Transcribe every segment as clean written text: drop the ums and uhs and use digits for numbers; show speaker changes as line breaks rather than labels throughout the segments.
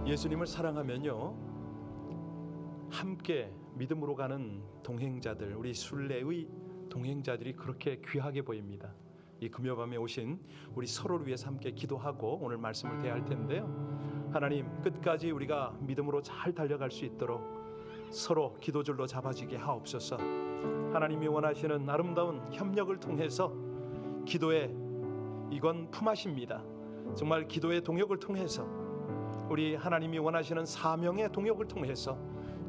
예수님을 사랑하면요, 함께 믿음으로 가는 동행자들, 우리 순례의 동행자들이 그렇게 귀하게 보입니다. 이 금요밤에 오신 우리 서로를 위해서 함께 기도하고 오늘 말씀을 대할 텐데요, 하나님, 끝까지 우리가 믿음으로 잘 달려갈 수 있도록 서로 기도줄로 잡아지게 하옵소서. 하나님이 원하시는 아름다운 협력을 통해서 기도의 이건 품앗입니다. 정말 기도의 동역을 통해서 우리 하나님이 원하시는 사명의 동역을 통해서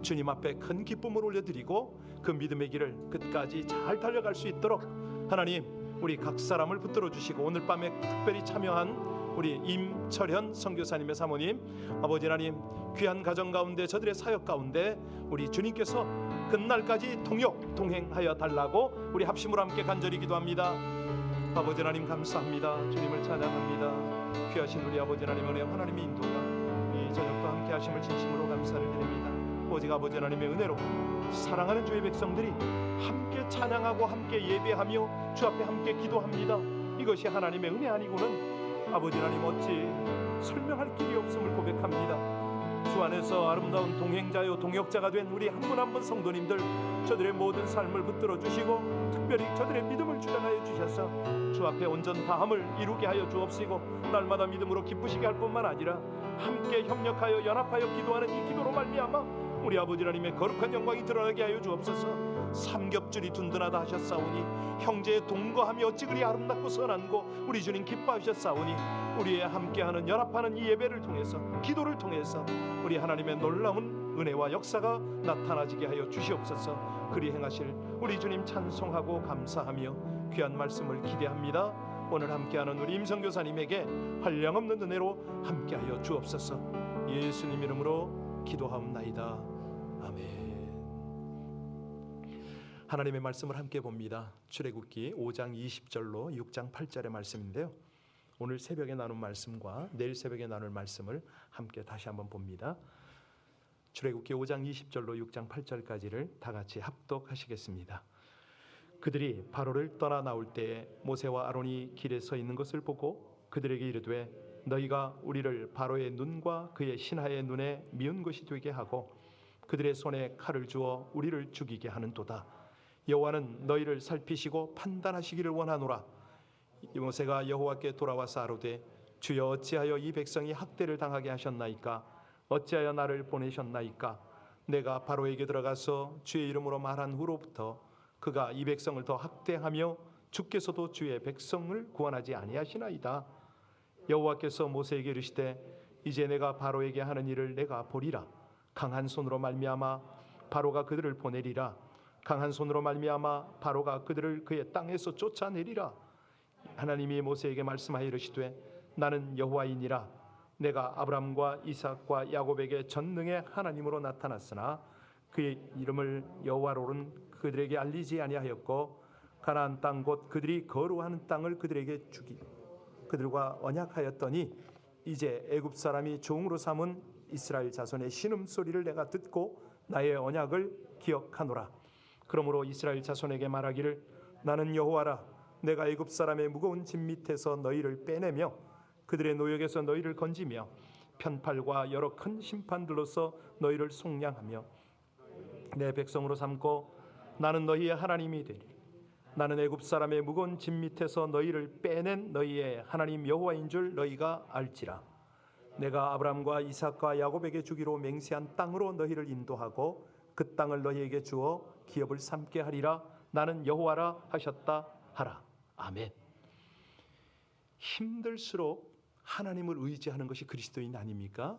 주님 앞에 큰 기쁨을 올려드리고 그 믿음의 길을 끝까지 잘 달려갈 수 있도록 하나님, 우리 각 사람을 붙들어 주시고 오늘 밤에 특별히 참여한 우리 임철현 선교사님의 사모님, 아버지 하나님, 귀한 가정 가운데 저들의 사역 가운데 우리 주님께서 끝날까지 동행하여 달라고 우리 합심으로 함께 간절히 기도합니다. 아버지 하나님 감사합니다. 주님을 찬양합니다. 귀하신 우리 아버지 하나님 은혜, 하나님의 인도가 이 저녁도 함께 하심을 진심으로 감사를 드립니다. 오직 아버지 하나님의 은혜로 사랑하는 주의 백성들이 함께 찬양하고 함께 예배하며 주 앞에 함께 기도합니다. 이것이 하나님의 은혜 아니고는 아버지 하나님 어찌 설명할 길이 없음을 고백합니다. 주 안에서 아름다운 동행자요 동역자가 된 우리 한 분 한 분 성도님들, 저들의 모든 삶을 붙들어 주시고 특별히 저들의 믿음을 주장하여 주셔서 주 앞에 온전 다함을 이루게 하여 주옵시고 날마다 믿음으로 기쁘시게 할 뿐만 아니라 함께 협력하여 연합하여 기도하는 이 기도로 말미암아 우리 아버지 하나님의 거룩한 영광이 드러나게 하여 주옵소서. 삼겹줄이 든든하다 하셨사오니 형제의 동거함이 어찌 그리 아름답고 선한고 우리 주님 기뻐하셨사오니 우리의 함께하는 연합하는 이 예배를 통해서 기도를 통해서 우리 하나님의 놀라운 은혜와 역사가 나타나지게 하여 주시옵소서. 그리 행하실 우리 주님 찬송하고 감사하며 귀한 말씀을 기대합니다. 오늘 함께하는 우리 임선교사님에게 한량없는 은혜로 함께하여 주옵소서. 예수님 이름으로 기도하옵나이다. 아멘. 하나님의 말씀을 함께 봅니다. 출애굽기 5장 20절로 6장 8절의 말씀인데요, 오늘 새벽에 나눈 말씀과 내일 새벽에 나눌 말씀을 함께 다시 한번 봅니다. 출애굽기 5장 20절로 6장 8절까지를 다 같이 합독하시겠습니다. 그들이 바로를 떠나 나올 때에 모세와 아론이 길에 서 있는 것을 보고 그들에게 이르되 너희가 우리를 바로의 눈과 그의 신하의 눈에 미운 것이 되게 하고 그들의 손에 칼을 주어 우리를 죽이게 하는도다. 여호와는 너희를 살피시고 판단하시기를 원하노라. 모세가 여호와께 돌아와서 아뢰되 주여 어찌하여 이 백성이 학대를 당하게 하셨나이까? 어찌하여 나를 보내셨나이까? 내가 바로에게 들어가서 주의 이름으로 말한 후로부터 그가 이 백성을 더 학대하며 주께서도 주의 백성을 구원하지 아니하시나이다. 여호와께서 모세에게 이르시되 이제 내가 바로에게 하는 일을 내가 보리라. 강한 손으로 말미암아 바로가 그들을 보내리라. 강한 손으로 말미암아 바로가 그들을 그의 땅에서 쫓아내리라. 하나님이 모세에게 말씀하여 이르시되 나는 여호와이니라. 내가 아브람과 이삭과 야곱에게 전능의 하나님으로 나타났으나 그의 이름을 여호와로는 그들에게 알리지 아니하였고 가나안 땅 곧 그들이 거류하는 땅을 그들에게 주기 그들과 언약하였더니 이제 애굽 사람이 종으로 삼은 이스라엘 자손의 신음소리를 내가 듣고 나의 언약을 기억하노라. 그러므로 이스라엘 자손에게 말하기를 나는 여호와라. 내가 애굽 사람의 무거운 짐 밑에서 너희를 빼내며 그들의 노역에서 너희를 건지며 편팔과 여러 큰 심판들로서 너희를 속량하며 내 백성으로 삼고 나는 너희의 하나님이 되리니 나는 애굽 사람의 무거운 짐 밑에서 너희를 빼낸 너희의 하나님 여호와인 줄 너희가 알지라. 내가 아브람과 이삭과 야곱에게 주기로 맹세한 땅으로 너희를 인도하고 그 땅을 너희에게 주어 기업을 삼게 하리라. 나는 여호와라 하셨다 하라. 아멘. 힘들수록 하나님을 의지하는 것이 그리스도인 아닙니까?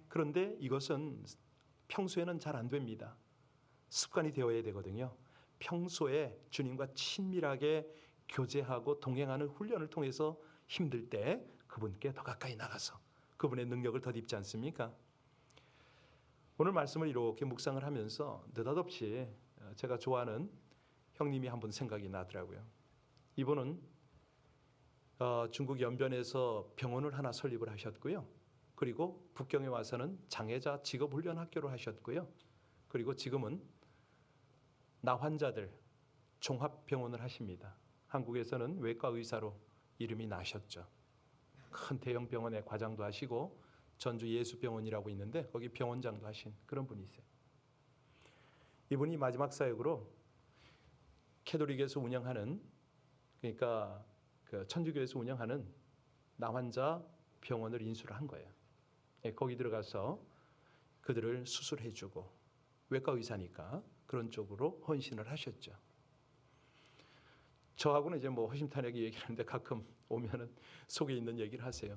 그런데 이것은 평소에는 잘 안 됩니다. 습관이 되어야 되거든요. 평소에 주님과 친밀하게 교제하고 동행하는 훈련을 통해서 힘들 때 그분께 더 가까이 나가서 그분의 능력을 덧입지 않습니까? 오늘 말씀을 이렇게 묵상을 하면서 느닷없이 제가 좋아하는 형님이 한 분 생각이 나더라고요. 이분은 중국 연변에서 병원을 하나 설립을 하셨고요. 그리고 북경에 와서는 장애자 직업훈련학교를 하셨고요. 그리고 지금은 나 환자들 종합병원을 하십니다. 한국에서는 외과 의사로 이름이 나셨죠. 큰 대형 병원에 과장도 하시고 전주 예수병원이라고 있는데 거기 병원장도 하신 그런 분이세요. 이분이 마지막 사역으로 캐톨릭에서 운영하는, 그러니까 그 천주교에서 운영하는 나환자 병원을 인수를 한 거예요. 거기 들어가서 그들을 수술해주고, 외과 의사니까 그런 쪽으로 헌신을 하셨죠. 저하고는 이제 뭐 허심탄회하게 얘기하는데 가끔 오면은 속에 있는 얘기를 하세요.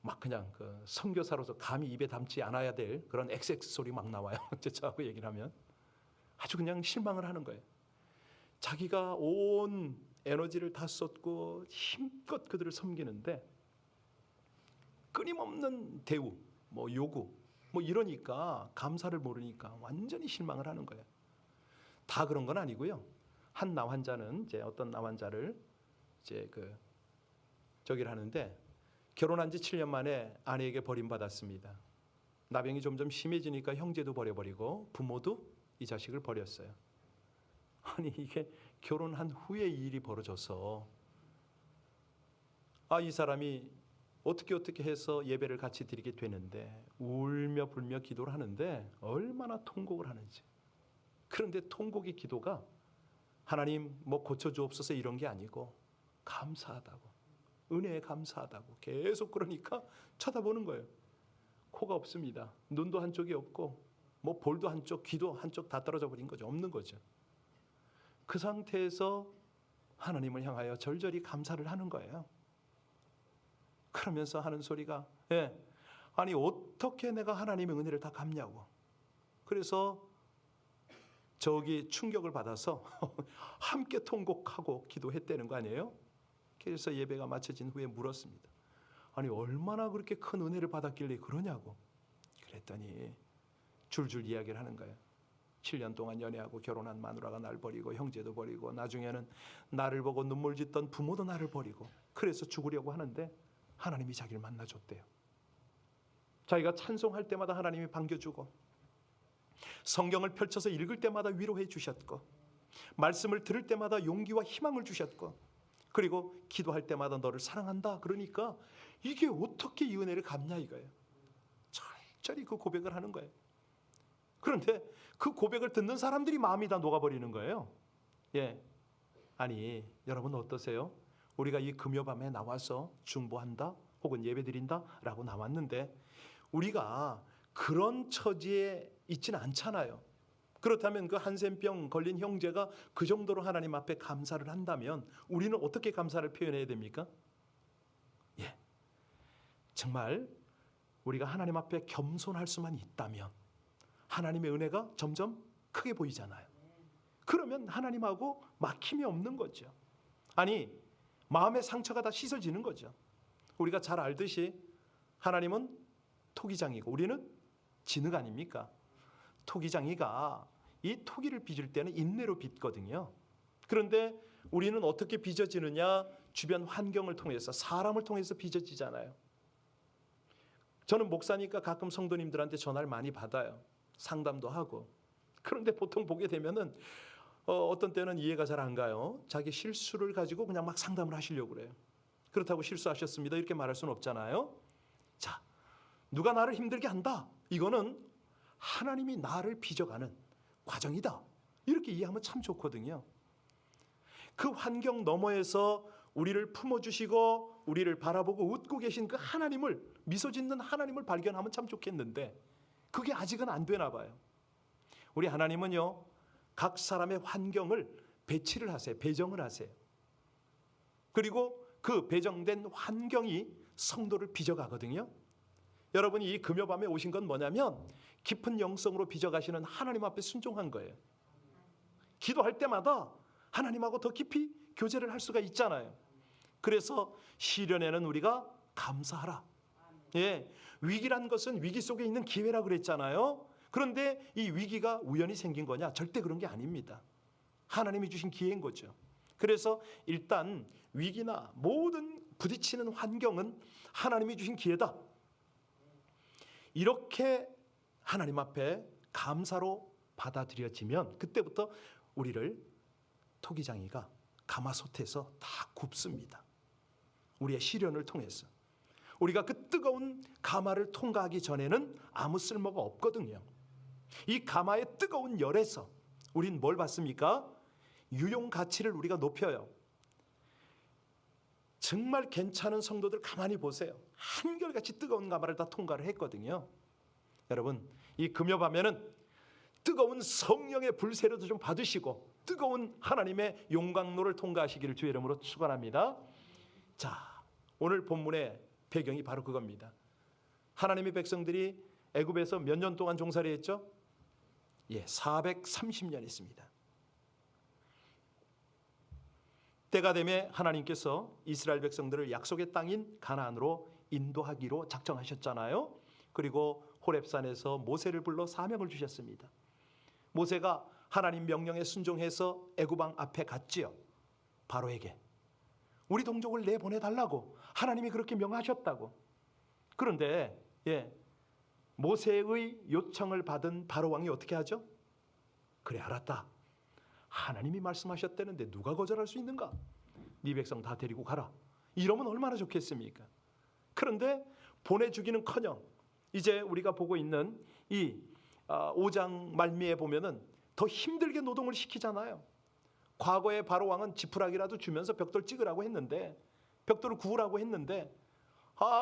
막 그냥 그 선교사로서 감히 입에 담지 않아야 될 그런 XX 소리 막 나와요. 저하고 얘기를 하면 아주 그냥 실망을 하는 거예요. 자기가 온 에너지를 다 쏟고 힘껏 그들을 섬기는데 끊임없는 대우, 뭐 요구, 뭐 이러니까 감사를 모르니까 완전히 실망을 하는 거예요. 다 그런 건 아니고요. 한 나환자는 이제 어떤 나환자를 이제 저기를 하는데 결혼한 지 7년 만에 아내에게 버림받았습니다. 나병이 점점 심해지니까 형제도 버려버리고 부모도 이 자식을 버렸어요. 아니 이게 결혼한 후에 이 일이 벌어져서 이 사람이 어떻게 해서 예배를 같이 드리게 되는데 울며 불며 기도를 하는데 얼마나 통곡을 하는지. 그런데 통곡의 기도가 하나님 뭐 고쳐주옵소서 이런 게 아니고 감사하다고, 은혜에 감사하다고 계속 그러니까 쳐다보는 거예요. 코가 없습니다. 눈도 한쪽이 없고 뭐 볼도 한쪽, 귀도 한쪽 다 떨어져 버린 거죠. 없는 거죠. 그 상태에서 하나님을 향하여 절절히 감사를 하는 거예요. 그러면서 하는 소리가 아니 어떻게 내가 하나님의 은혜를 다 갚냐고. 그래서 저기 충격을 받아서 함께 통곡하고 기도했다는 거 아니에요? 그래서 예배가 마쳐진 후에 물었습니다. 아니 얼마나 그렇게 큰 은혜를 받았길래 그러냐고. 그랬더니 줄줄 이야기를 하는 거예요. 7년 동안 연애하고 결혼한 마누라가 날 버리고 형제도 버리고 나중에는 나를 보고 눈물 짓던 부모도 나를 버리고 그래서 죽으려고 하는데 하나님이 자기를 만나줬대요. 자기가 찬송할 때마다 하나님이 반겨주고 성경을 펼쳐서 읽을 때마다 위로해 주셨고 말씀을 들을 때마다 용기와 희망을 주셨고 그리고 기도할 때마다 너를 사랑한다 그러니까 이게 어떻게 이 은혜를 갚냐 이거예요. 철저히 그 고백을 하는 거예요. 그런데 그 고백을 듣는 사람들이 마음이 다 녹아버리는 거예요. 아니 여러분 어떠세요? 우리가 이 금요밤에 나와서 중보한다 혹은 예배드린다 라고 나왔는데 우리가 그런 처지에 있지는 않잖아요. 그렇다면 그 한센병 걸린 형제가 그 정도로 하나님 앞에 감사를 한다면 우리는 어떻게 감사를 표현해야 됩니까? 정말 우리가 하나님 앞에 겸손할 수만 있다면 하나님의 은혜가 점점 크게 보이잖아요. 그러면 하나님하고 막힘이 없는 거죠. 아니 마음의 상처가 다 씻어지는 거죠. 우리가 잘 알듯이 하나님은 토기장이고 우리는 진흙 아닙니까? 토기장이가 이 토기를 빚을 때는 인내로 빚거든요. 그런데 우리는 어떻게 빚어지느냐? 주변 환경을 통해서 사람을 통해서 빚어지잖아요. 저는 목사니까 가끔 성도님들한테 전화를 많이 받아요. 상담도 하고. 그런데 보통 보게 되면은 어떤 때는 이해가 잘 안 가요. 자기 실수를 가지고 그냥 막 상담을 하시려고 그래요. 그렇다고 실수하셨습니다 이렇게 말할 수는 없잖아요. 자, 누가 나를 힘들게 한다. 이거는 하나님이 나를 빚어가는 과정이다. 이렇게 이해하면 참 좋거든요. 그 환경 너머에서 우리를 품어주시고 우리를 바라보고 웃고 계신 그 하나님을, 미소 짓는 하나님을 발견하면 참 좋겠는데 그게 아직은 안 되나 봐요. 우리 하나님은요 각 사람의 환경을 배치를 하세요. 배정을 하세요. 그리고 그 배정된 환경이 성도를 빚어가거든요. 여러분이 이 금요밤에 오신 건 뭐냐면 깊은 영성으로 빚어가시는 하나님 앞에 순종한 거예요. 기도할 때마다 하나님하고 더 깊이 교제를 할 수가 있잖아요. 그래서 시련에는 우리가 감사하라. 위기란 것은 위기 속에 있는 기회라 그랬잖아요. 그런데 이 위기가 우연히 생긴 거냐? 절대 그런 게 아닙니다. 하나님이 주신 기회인 거죠. 그래서 일단 위기나 모든 부딪히는 환경은 하나님이 주신 기회다. 이렇게 하나님 앞에 감사로 받아들여지면 그때부터 우리를 토기장이가 가마솥에서 다 굽습니다. 우리의 시련을 통해서. 우리가 그 뜨거운 가마를 통과하기 전에는 아무 쓸모가 없거든요. 이 가마의 뜨거운 열에서 우린 뭘 받습니까? 유용 가치를 우리가 높여요. 정말 괜찮은 성도들 가만히 보세요. 한결같이 뜨거운 가마를 다 통과를 했거든요. 여러분, 이 금요밤에는 뜨거운 성령의 불세례도 좀 받으시고 뜨거운 하나님의 용광로를 통과하시기를 주의 이름으로 축원합니다. 자, 오늘 본문의 배경이 바로 그겁니다. 하나님의 백성들이 애굽에서 몇 년 동안 종살이 했죠? 430년 했습니다. 때가 되매 하나님께서 이스라엘 백성들을 약속의 땅인 가나안으로 인도하기로 작정하셨잖아요. 그리고 호렙산에서 모세를 불러 사명을 주셨습니다. 모세가 하나님 명령에 순종해서 애굽 왕 앞에 갔지요. 바로에게 우리 동족을 내보내달라고 하나님이 그렇게 명하셨다고. 그런데 모세의 요청을 받은 바로 왕이 어떻게 하죠? 그래, 알았다. 하나님이 말씀하셨다는데 누가 거절할 수 있는가? 네 백성 다 데리고 가라. 이러면 얼마나 좋겠습니까? 그런데 보내주기는커녕 이제 우리가 보고 있는 이 5장 말미에 보면은 더 힘들게 노동을 시키잖아요. 과거에 바로 왕은 지푸라기라도 주면서 벽돌 찍으라고 했는데, 벽돌을 구우라고 했는데,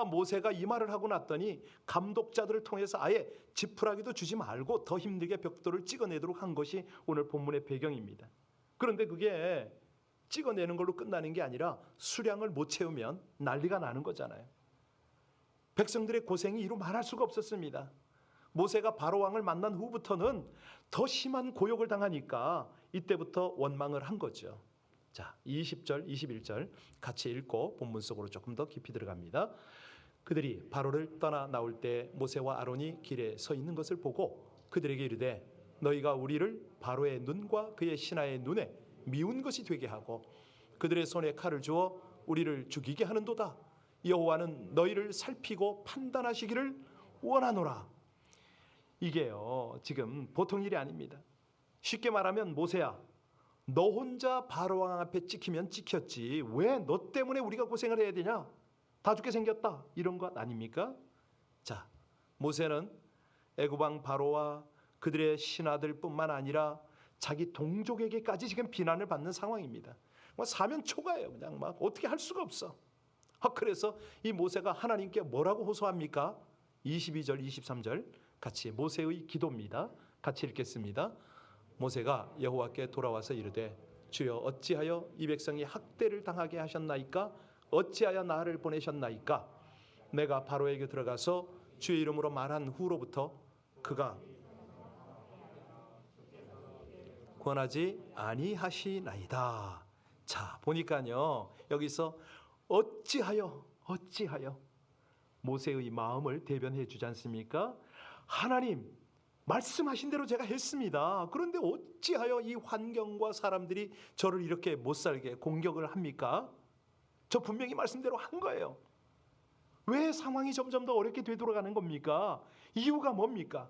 모세가 이 말을 하고 났더니 감독자들을 통해서 아예 지푸라기도 주지 말고 더 힘들게 벽돌을 찍어내도록 한 것이 오늘 본문의 배경입니다. 그런데 그게 찍어내는 걸로 끝나는 게 아니라 수량을 못 채우면 난리가 나는 거잖아요. 백성들의 고생이 이루 말할 수가 없었습니다. 모세가 바로 왕을 만난 후부터는 더 심한 고욕을 당하니까 이때부터 원망을 한 거죠. 자, 20절, 21절 같이 읽고 본문 속으로 조금 더 깊이 들어갑니다. 그들이 바로를 떠나 나올 때 모세와 아론이 길에 서 있는 것을 보고 그들에게 이르되 너희가 우리를 바로의 눈과 그의 신하의 눈에 미운 것이 되게 하고 그들의 손에 칼을 주어 우리를 죽이게 하는도다. 여호와는 너희를 살피고 판단하시기를 원하노라. 이게요, 지금 보통 일이 아닙니다. 쉽게 말하면 모세야, 너 혼자 바로왕 앞에 찍히면 찍혔지 왜 너 때문에 우리가 고생을 해야 되냐? 다 죽게 생겼다. 이런 것 아닙니까? 자, 모세는 애굽왕 바로와 그들의 신하들뿐만 아니라 자기 동족에게까지 지금 비난을 받는 상황입니다. 사면 초가예요. 그냥 막 어떻게 할 수가 없어. 그래서 이 모세가 하나님께 뭐라고 호소합니까? 22절, 23절 같이 모세의 기도입니다. 같이 읽겠습니다. 모세가 여호와께 돌아와서 이르되 주여 어찌하여 이 백성이 학대를 당하게 하셨나이까? 어찌하여 나를 보내셨나이까? 내가 바로에게 들어가서 주의 이름으로 말한 후로부터 그가 권하지 아니하시나이다. 자, 보니까요 여기서 어찌하여 모세의 마음을 대변해 주지 않습니까? 하나님 말씀하신 대로 제가 했습니다. 그런데 어찌하여 이 환경과 사람들이 저를 이렇게 못살게 공격을 합니까? 저 분명히 말씀대로 한 거예요. 왜 상황이 점점 더 어렵게 되돌아가는 겁니까? 이유가 뭡니까?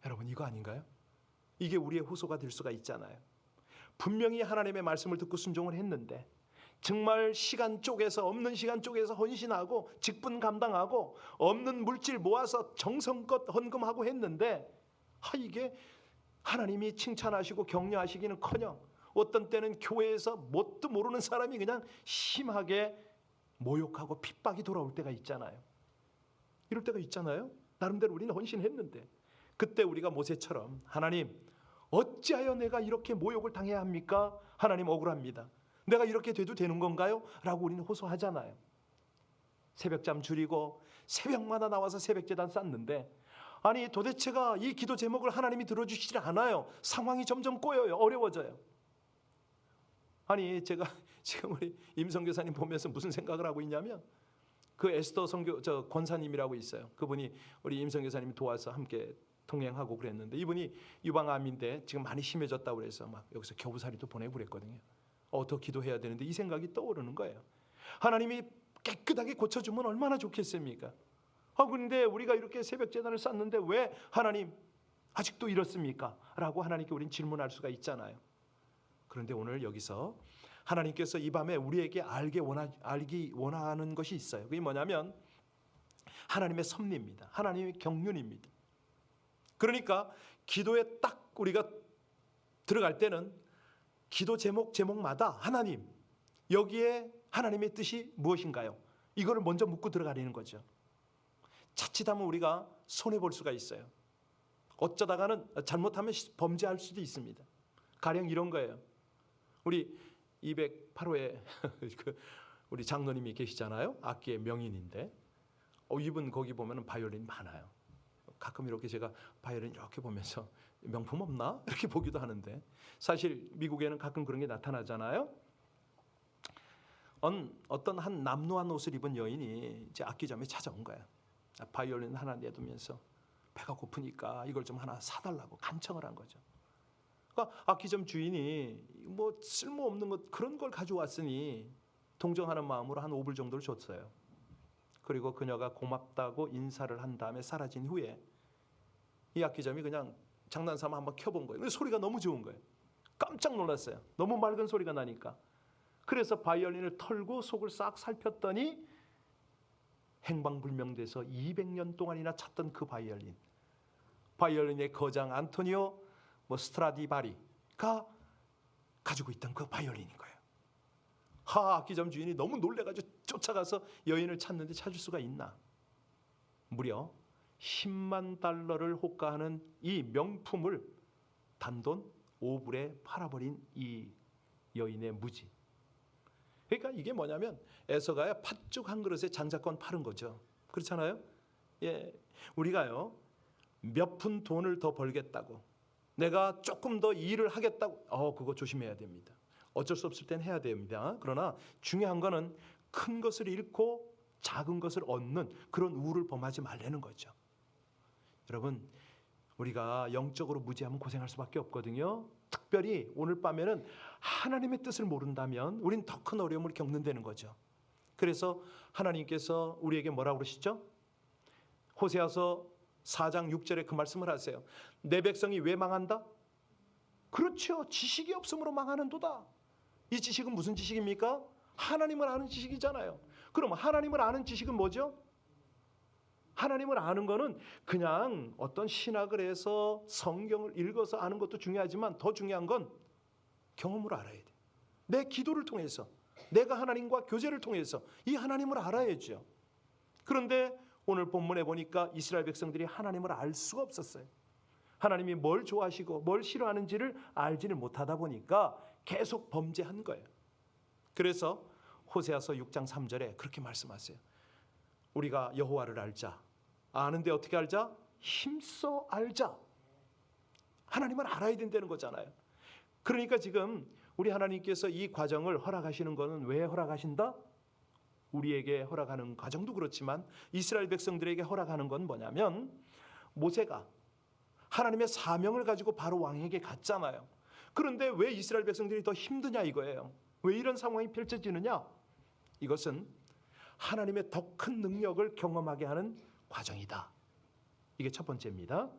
여러분, 이거 아닌가요? 이게 우리의 호소가 될 수가 있잖아요. 분명히 하나님의 말씀을 듣고 순종을 했는데 정말 시간 쪼개서 없는 시간 쪼개서 헌신하고 직분 감당하고 없는 물질 모아서 정성껏 헌금하고 했는데 이게 하나님이 칭찬하시고 격려하시기는커녕 어떤 때는 교회에서 뭣도 모르는 사람이 그냥 심하게 모욕하고 핍박이 돌아올 때가 있잖아요. 이럴 때가 있잖아요. 나름대로 우리는 헌신했는데 그때 우리가 모세처럼 하나님 어찌하여 내가 이렇게 모욕을 당해야 합니까? 하나님 억울합니다. 내가 이렇게 돼도 되는 건가요? 라고 우리는 호소하잖아요. 새벽잠 줄이고 새벽마다 나와서 새벽제단 쌓는데 아니 도대체가 이 기도 제목을 하나님이 들어주시지 않아요. 상황이 점점 꼬여요. 어려워져요. 아니 제가 지금 우리 임성교사님 보면서 무슨 생각을 하고 있냐면 그 에스더 권사님이라고 있어요. 그분이 우리 임성교사님 도와서 함께 동행하고 그랬는데 이분이 유방암인데 지금 많이 심해졌다고 그래서 막 여기서 겨우살이도 보내고 그랬거든요. 더 기도해야 되는데 이 생각이 떠오르는 거예요. 하나님이 깨끗하게 고쳐주면 얼마나 좋겠습니까? 그런데 우리가 이렇게 새벽 제단을 쌓는데 왜 하나님 아직도 이렇습니까? 라고 하나님께 우린 질문할 수가 있잖아요. 그런데 오늘 여기서 하나님께서 이 밤에 우리에게 알기 원하는 것이 있어요. 그게 뭐냐면 하나님의 섭리입니다. 하나님의 경륜입니다. 그러니까 기도에 딱 우리가 들어갈 때는 기도 제목마다 하나님, 여기에 하나님의 뜻이 무엇인가요? 이거를 먼저 묻고 들어가려는 거죠. 자칫하면 우리가 손해볼 수가 있어요. 어쩌다가는 잘못하면 범죄할 수도 있습니다. 가령 이런 거예요. 우리 208호에 우리 장로님이 계시잖아요. 악기의 명인인데 이분 거기 보면 바이올린 많아요. 가끔 이렇게 제가 바이올린 이렇게 보면서 명품 없나? 이렇게 보기도 하는데 사실 미국에는 가끔 그런 게 나타나잖아요. 어떤 한 남루한 옷을 입은 여인이 이제 악기점에 찾아온 거예요. 바이올린 하나 내두면서 배가 고프니까 이걸 좀 하나 사달라고 간청을 한 거죠. 그러니까 악기점 주인이 뭐 쓸모없는 것 그런 걸 가져왔으니 동정하는 마음으로 한 5불 정도를 줬어요. 그리고 그녀가 고맙다고 인사를 한 다음에 사라진 후에 이 악기점이 그냥 장난삼아 한번 켜본 거예요. 소리가 너무 좋은 거예요. 깜짝 놀랐어요. 너무 맑은 소리가 나니까. 그래서 바이올린을 털고 속을 싹 살폈더니 행방불명돼서 200년 동안이나 찾던 그 바이올린의 거장 안토니오 스트라디바리가 가지고 있던 그 바이올린인 거예요. 악기점 주인이 너무 놀래가지고 쫓아가서 여인을 찾는데 찾을 수가 있나? 무려 10만 달러를 호가하는 이 명품을 단돈 5불에 팔아버린 이 여인의 무지. 그러니까 이게 뭐냐면 에서가야 팥죽 한 그릇에 장자권 파는 거죠. 그렇잖아요? 예, 우리가요 몇 푼 돈을 더 벌겠다고, 내가 조금 더 일을 하겠다고, 그거 조심해야 됩니다. 어쩔 수 없을 땐 해야 됩니다. 그러나 중요한 거는 큰 것을 잃고 작은 것을 얻는 그런 우를 범하지 말라는 거죠. 여러분, 우리가 영적으로 무지하면 고생할 수밖에 없거든요. 특별히 오늘 밤에는 하나님의 뜻을 모른다면 우린 더 큰 어려움을 겪는다는 거죠. 그래서 하나님께서 우리에게 뭐라고 그러시죠? 호세아서 4장 6절에 그 말씀을 하세요. 내 백성이 왜 망한다? 그렇죠. 지식이 없으므로 망하는도다. 이 지식은 무슨 지식입니까? 하나님을 아는 지식이잖아요. 그럼 하나님을 아는 지식은 뭐죠? 하나님을 아는 거는 그냥 어떤 신학을 해서 성경을 읽어서 아는 것도 중요하지만 더 중요한 건 경험으로 알아야 돼. 내 기도를 통해서, 내가 하나님과 교제를 통해서 이 하나님을 알아야죠. 그런데 오늘 본문에 보니까 이스라엘 백성들이 하나님을 알 수가 없었어요. 하나님이 뭘 좋아하시고 뭘 싫어하는지를 알지를 못하다 보니까 계속 범죄한 거예요. 그래서 호세아서 6장 3절에 그렇게 말씀하세요. 우리가 여호와를 알자. 아는데 어떻게 알자? 힘써 알자. 하나님을 알아야 된다는 거잖아요. 그러니까 지금 우리 하나님께서 이 과정을 허락하시는 것은 왜 허락하신다? 우리에게 허락하는 과정도 그렇지만 이스라엘 백성들에게 허락하는 건 뭐냐면, 모세가 하나님의 사명을 가지고 바로 왕에게 갔잖아요. 그런데 왜 이스라엘 백성들이 더 힘드냐 이거예요. 왜 이런 상황이 펼쳐지느냐? 이것은 하나님의 더 큰 능력을 경험하게 하는 과정이다. 이게 첫 번째입니다.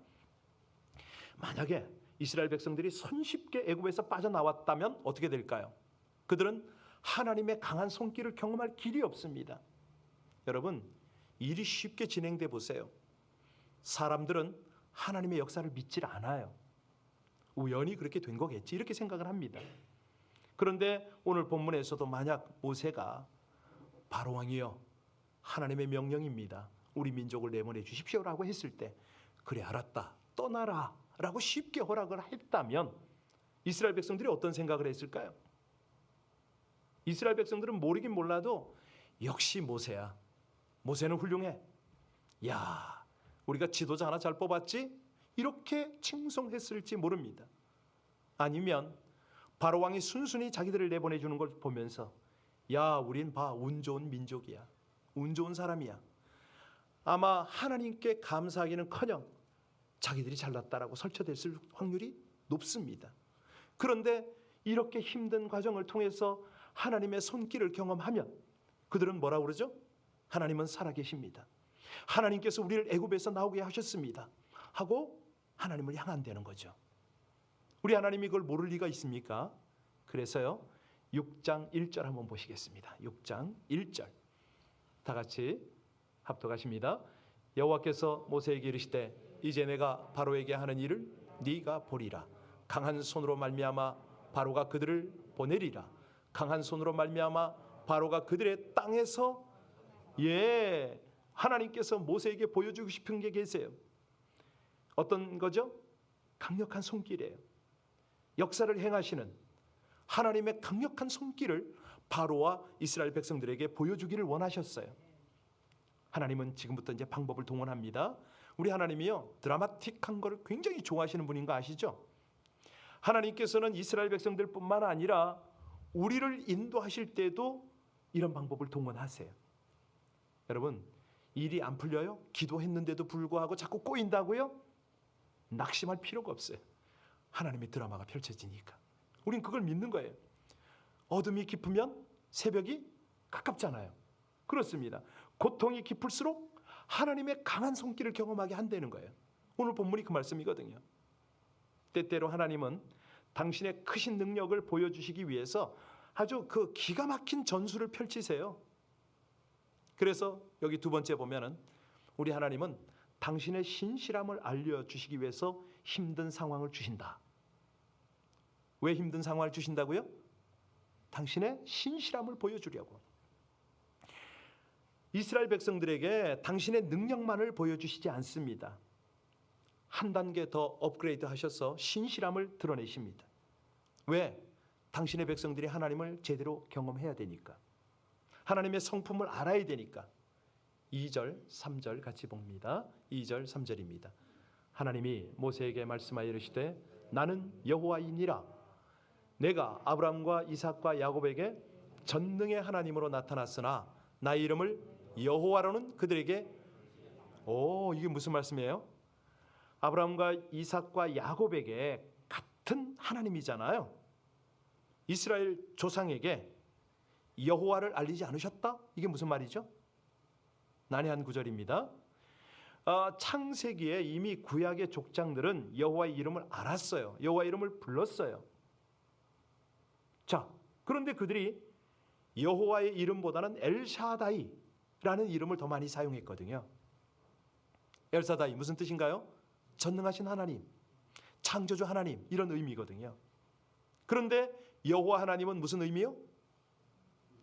만약에 이스라엘 백성들이 손쉽게 애굽에서 빠져나왔다면 어떻게 될까요? 그들은 하나님의 강한 손길을 경험할 길이 없습니다. 여러분, 일이 쉽게 진행돼 보세요. 사람들은 하나님의 역사를 믿질 않아요. 우연히 그렇게 된 거겠지 이렇게 생각을 합니다. 그런데 오늘 본문에서도 만약 모세가 바로왕이여, 하나님의 명령입니다. 우리 민족을 내보내 주십시오라고 했을 때, 그래 알았다, 떠나라 라고 쉽게 허락을 했다면 이스라엘 백성들이 어떤 생각을 했을까요? 이스라엘 백성들은 모르긴 몰라도 역시 모세야, 모세는 훌륭해, 야 우리가 지도자 하나 잘 뽑았지? 이렇게 칭송했을지 모릅니다. 아니면 바로왕이 순순히 자기들을 내보내주는 걸 보면서 야 우린 봐, 운 좋은 민족이야, 운 좋은 사람이야, 아마 하나님께 감사하기는커녕 자기들이 잘났다라고 설쳐댔을 확률이 높습니다. 그런데 이렇게 힘든 과정을 통해서 하나님의 손길을 경험하면 그들은 뭐라고 그러죠? 하나님은 살아계십니다, 하나님께서 우리를 애굽에서 나오게 하셨습니다 하고 하나님을 향한다는 거죠. 우리 하나님이 이걸 모를 리가 있습니까? 그래서요 6장 1절 한번 보시겠습니다. 6장 1절 다 같이 합독하십니다. 여호와께서 모세에게 이르시되 이제 내가 바로에게 하는 일을 네가 보리라. 강한 손으로 말미암아 바로가 그들을 보내리라. 강한 손으로 말미암아 바로가 그들의 땅에서 하나님께서 모세에게 보여주고 싶은 게 계세요. 어떤 거죠? 강력한 손길이에요. 역사를 행하시는 하나님의 강력한 손길을 바로와 이스라엘 백성들에게 보여주기를 원하셨어요. 하나님은 지금부터 이제 방법을 동원합니다. 우리 하나님이요, 드라마틱한 거를 굉장히 좋아하시는 분인 거 아시죠? 하나님께서는 이스라엘 백성들뿐만 아니라 우리를 인도하실 때도 이런 방법을 동원하세요. 여러분, 일이 안 풀려요? 기도했는데도 불구하고 자꾸 꼬인다고요? 낙심할 필요가 없어요. 하나님의 드라마가 펼쳐지니까. 우린 그걸 믿는 거예요. 어둠이 깊으면 새벽이 가깝잖아요. 그렇습니다. 고통이 깊을수록 하나님의 강한 손길을 경험하게 한다는 거예요. 오늘 본문이 그 말씀이거든요. 때때로 하나님은 당신의 크신 능력을 보여주시기 위해서 아주 그 기가 막힌 전술을 펼치세요. 그래서 여기 두 번째 보면은 우리 하나님은 당신의 신실함을 알려주시기 위해서 힘든 상황을 주신다. 왜 힘든 상황을 주신다고요? 당신의 신실함을 보여주려고. 이스라엘 백성들에게 당신의 능력만을 보여주시지 않습니다. 한 단계 더 업그레이드 하셔서 신실함을 드러내십니다. 왜? 당신의 백성들이 하나님을 제대로 경험해야 되니까. 하나님의 성품을 알아야 되니까. 2절, 3절 같이 봅니다. 2절, 3절입니다. 하나님이 모세에게 말씀하여 이르시되 나는 여호와이니라. 내가 아브라함과 이삭과 야곱에게 전능의 하나님으로 나타났으나 나의 이름을 여호와로는 그들에게 이게 무슨 말씀이에요? 아브라함과 이삭과 야곱에게 같은 하나님이잖아요. 이스라엘 조상에게 여호와를 알리지 않으셨다? 이게 무슨 말이죠? 난해한 구절입니다. 창세기에 이미 구약의 족장들은 여호와의 이름을 알았어요. 여호와의 이름을 불렀어요. 자, 그런데 그들이 여호와의 이름보다는 엘샤다이라는 이름을 더 많이 사용했거든요. 엘샤다이 무슨 뜻인가요? 전능하신 하나님, 창조주 하나님, 이런 의미거든요. 그런데 여호와 하나님은 무슨 의미요?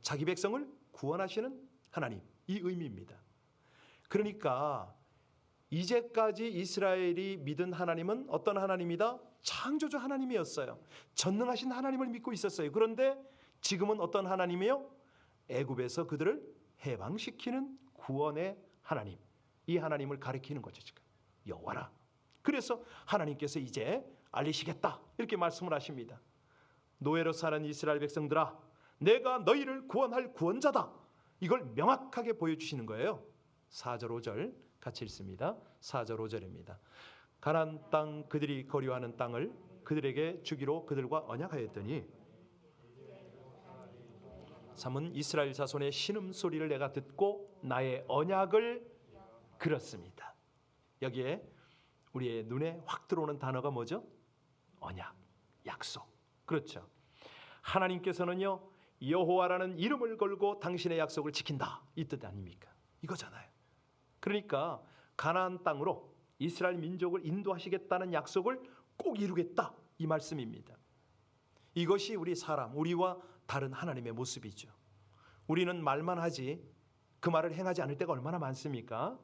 자기 백성을 구원하시는 하나님, 이 의미입니다. 그러니까 이제까지 이스라엘이 믿은 하나님은 어떤 하나님이다? 창조주 하나님이었어요. 전능하신 하나님을 믿고 있었어요. 그런데 지금은 어떤 하나님이요? 애굽에서 그들을 해방시키는 구원의 하나님, 이 하나님을 가리키는 거죠. 지금 여호와라. 그래서 하나님께서 이제 알리시겠다, 이렇게 말씀을 하십니다. 노예로 사는 이스라엘 백성들아, 내가 너희를 구원할 구원자다, 이걸 명확하게 보여주시는 거예요. 4절 5절 같이 읽습니다. 4절 5절입니다. 가나안 땅 그들이 거류하는 땅을 그들에게 주기로 그들과 언약하였더니 3은 이스라엘 자손의 신음소리를 내가 듣고 나의 언약을 그렸습니다. 여기에 우리의 눈에 확 들어오는 단어가 뭐죠? 언약, 약속. 그렇죠. 하나님께서는요, 여호와라는 이름을 걸고 당신의 약속을 지킨다, 이 뜻 아닙니까? 이거잖아요. 그러니까 가나안 땅으로 이스라엘 민족을 인도하시겠다는 약속을 꼭 이루겠다, 이 말씀입니다. 이것이 우리 사람, 우리와 다른 하나님의 모습이죠. 우리는 말만 하지 그 말을 행하지 않을 때가 얼마나 많습니까?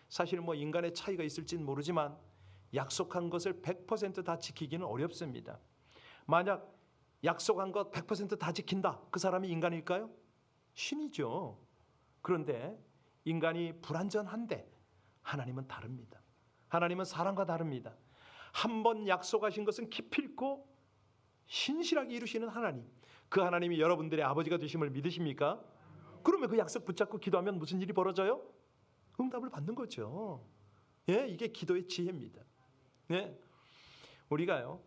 사실 인간의 차이가 있을지는 모르지만 약속한 것을 100% 다 지키기는 어렵습니다. 만약 약속한 것 100% 다 지킨다, 그 사람이 인간일까요? 신이죠. 그런데 인간이 불완전한데 하나님은 다릅니다. 하나님은 사람과 다릅니다. 한번 약속하신 것은 기필코 신실하게 이루시는 하나님, 그 하나님이 여러분들의 아버지가 되심을 믿으십니까? 그러면 그 약속 붙잡고 기도하면 무슨 일이 벌어져요? 응답을 받는 거죠. 이게 기도의 지혜입니다. 우리가요,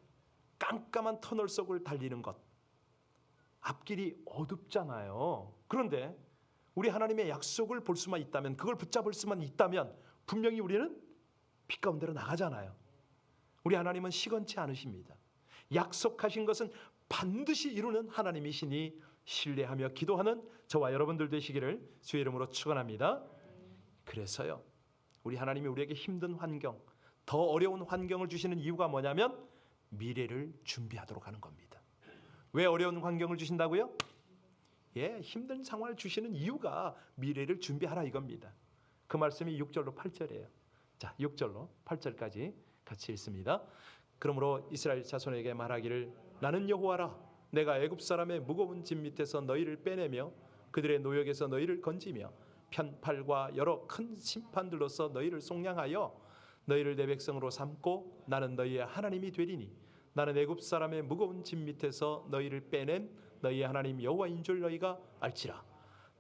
깜깜한 터널 속을 달리는 것, 앞길이 어둡잖아요. 그런데 우리 하나님의 약속을 볼 수만 있다면, 그걸 붙잡을 수만 있다면 분명히 우리는 빛 가운데로 나가잖아요. 우리 하나님은 시건치 않으십니다. 약속하신 것은 반드시 이루는 하나님이시니 신뢰하며 기도하는 저와 여러분들 되시기를 주의 이름으로 축원합니다. 그래서요, 우리 하나님이 우리에게 힘든 환경, 더 어려운 환경을 주시는 이유가 뭐냐면 미래를 준비하도록 하는 겁니다. 왜 어려운 환경을 주신다고요? 힘든 상황을 주시는 이유가 미래를 준비하라 이겁니다. 그 말씀이 6절로 8절이에요. 자, 6절로 8절까지 같이 읽습니다. 그러므로 이스라엘 자손에게 말하기를 나는 여호와라. 내가 애굽 사람의 무거운 짐 밑에서 너희를 빼내며 그들의 노역에서 너희를 건지며 편팔과 여러 큰 심판들로서 너희를 속량하여 너희를 내 백성으로 삼고 나는 너희의 하나님이 되리니 나는 애굽 사람의 무거운 짐 밑에서 너희를 빼낸 너희의 하나님 여호와인 줄 너희가 알지라.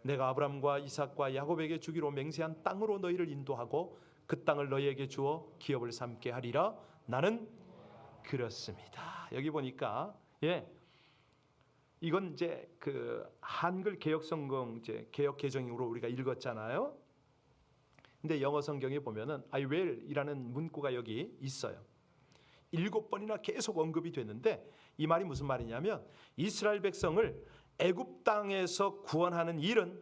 내가 아브람과 이삭과 야곱에게 주기로 맹세한 땅으로 너희를 인도하고 그 땅을 너희에게 주어 기업을 삼게 하리라. 나는 그렇습니다. 여기 보니까 이건 이제 그 한글 개역 성경 이제 개역 개정으로 우리가 읽었잖아요. 근데 영어 성경에 보면은 I will이라는 문구가 여기 있어요. 7번이나 계속 언급이 되는데 이 말이 무슨 말이냐면 이스라엘 백성을 애굽 땅에서 구원하는 일은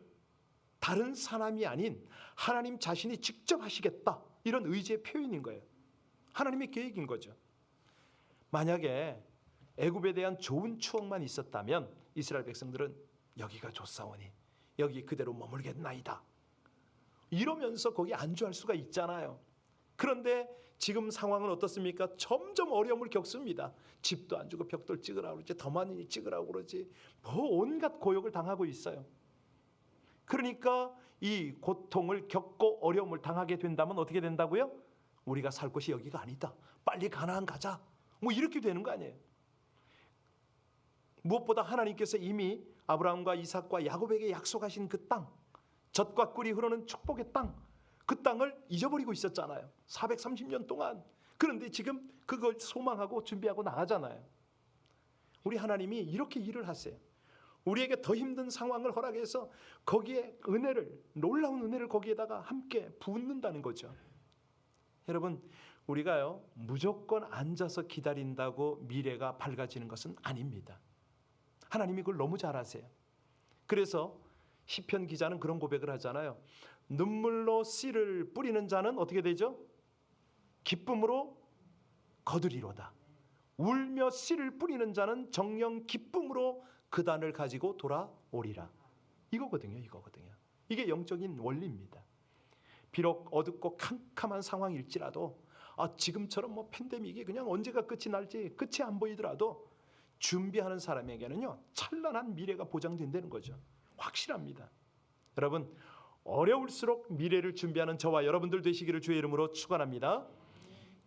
다른 사람이 아닌 하나님 자신이 직접 하시겠다, 이런 의지의 표현인 거예요. 하나님의 계획인 거죠. 만약에 애굽에 대한 좋은 추억만 있었다면 이스라엘 백성들은 여기가 좋사오니 여기 그대로 머물겠나이다 이러면서 거기 안주할 수가 있잖아요. 그런데 지금 상황은 어떻습니까? 점점 어려움을 겪습니다. 집도 안 주고 벽돌 찍으라고 그러지, 더 많이 찍으라고 그러지, 뭐 온갖 고역을 당하고 있어요. 그러니까 이 고통을 겪고 어려움을 당하게 된다면 어떻게 된다고요? 우리가 살 곳이 여기가 아니다, 빨리 가나안 가자, 뭐 이렇게 되는 거 아니에요. 무엇보다 하나님께서 이미 아브라함과 이삭과 야곱에게 약속하신 그 땅, 젖과 꿀이 흐르는 축복의 땅, 그 땅을 잊어버리고 있었잖아요. 430년 동안. 그런데 지금 그걸 소망하고 준비하고 나가잖아요. 우리 하나님이 이렇게 일을 하세요. 우리에게 더 힘든 상황을 허락해서 거기에 은혜를, 놀라운 은혜를 거기에다가 함께 붓는다는 거죠. 여러분, 우리가요 무조건 앉아서 기다린다고 미래가 밝아지는 것은 아닙니다. 하나님이 그걸 너무 잘 아세요. 그래서 시편 기자는 그런 고백을 하잖아요. 눈물로 씨를 뿌리는 자는 어떻게 되죠? 기쁨으로 거두리로다. 울며 씨를 뿌리는 자는 정녕 기쁨으로 그 단을 가지고 돌아오리라. 이거거든요. 이게 영적인 원리입니다. 비록 어둡고 캄캄한 상황일지라도 지금처럼 뭐 팬데믹이 그냥 언제가 끝이 날지 끝이 안 보이더라도 준비하는 사람에게는요 찬란한 미래가 보장된다는 거죠. 확실합니다. 여러분, 어려울수록 미래를 준비하는 저와 여러분들 되시기를 주의 이름으로 축원합니다.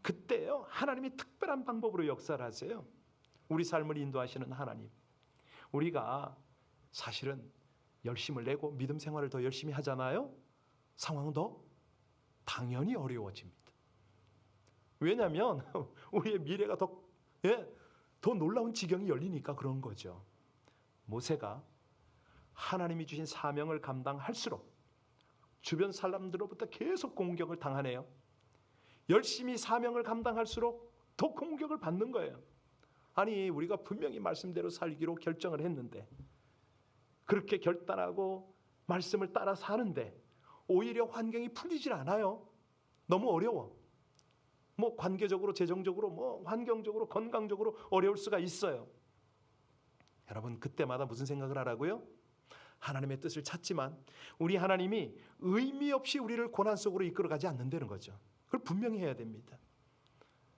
그때요 하나님이 특별한 방법으로 역사를 하세요. 우리 삶을 인도하시는 하나님. 우리가 사실은 열심을 내고 믿음 생활을 더 열심히 하잖아요. 상황은 더 당연히 어려워집니다. 왜냐하면 우리의 미래가 더 놀라운 지경이 열리니까 그런 거죠. 모세가 하나님이 주신 사명을 감당할수록 주변 사람들로부터 계속 공격을 당하네요. 열심히 사명을 감당할수록 더 공격을 받는 거예요. 아니, 우리가 분명히 말씀대로 살기로 결정을 했는데, 그렇게 결단하고 말씀을 따라 사는데 오히려 환경이 풀리질 않아요. 너무 어려워. 뭐 관계적으로, 재정적으로, 뭐 환경적으로, 건강적으로 어려울 수가 있어요. 여러분, 그때마다 무슨 생각을 하라고요? 하나님의 뜻을 찾지만 우리 하나님이 의미 없이 우리를 고난 속으로 이끌어가지 않는다는 거죠. 그걸 분명히 해야 됩니다.